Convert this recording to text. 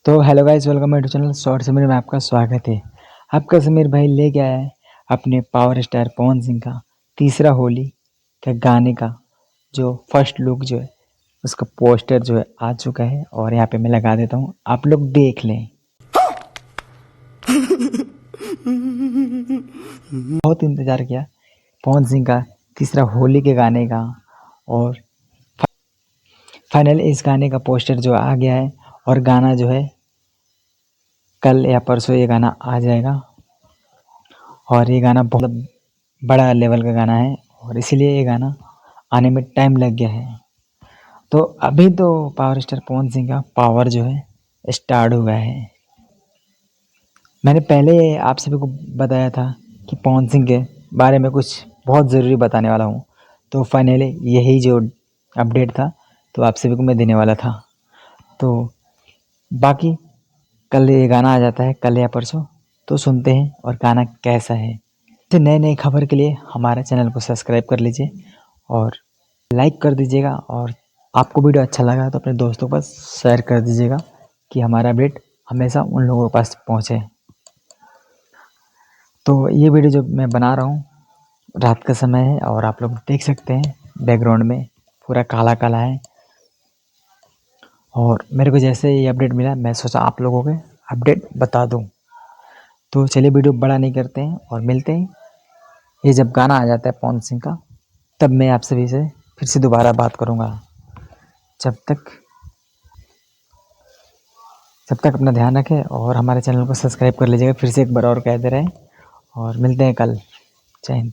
तो hello guys, welcome my channel short Sameer में आपका स्वागत है। आपका समीर भाई लेके आया है अपने पावर स्टार पवन सिंह का तीसरा होली के गाने का जो फर्स्ट लुक जो है उसका पोस्टर जो है आ चुका है और यहाँ पे मैं लगा देता हूँ, आप लोग देख लें। बहुत इंतज़ार किया पवन सिंह का तीसरा होली के गाने का और फाइनल इस गाने का पोस्टर जो आ गया है और गाना जो है कल या परसों ये गाना आ जाएगा। और ये गाना बहुत बड़ा लेवल का गाना है और इसीलिए ये गाना आने में टाइम लग गया है। तो अभी तो पावर स्टार पवन सिंह का पावर जो है स्टार्ट हुआ है। मैंने पहले आप सभी को बताया था कि पवन सिंह के बारे में कुछ बहुत ज़रूरी बताने वाला हूँ, तो फाइनली यही जो अपडेट था तो आप सभी को मैं देने वाला था। तो बाकी कल ये गाना आ जाता है, कल या परसों, तो सुनते हैं और गाना कैसा है। तो नए नए खबर के लिए हमारे चैनल को सब्सक्राइब कर लीजिए और लाइक कर दीजिएगा, और आपको वीडियो अच्छा लगा तो अपने दोस्तों के पास शेयर कर दीजिएगा कि हमारा अपडेट हमेशा उन लोगों के पास पहुँचे। तो ये वीडियो जो मैं बना रहा हूँ रात का समय है और आप लोग देख सकते हैं बैकग्राउंड में पूरा काला काला है। और मेरे को जैसे ये अपडेट मिला मैं सोचा आप लोगों को अपडेट बता दूँ। तो चलिए वीडियो बड़ा नहीं करते हैं और मिलते हैं ये जब गाना आ जाता है पवन सिंह का, तब मैं आप सभी से फिर से दोबारा बात करूँगा। जब तक अपना ध्यान रखें और हमारे चैनल को सब्सक्राइब कर लीजिएगा। फिर से एक बार और कह दे रहे हैं और मिलते हैं कल। जय हिंद।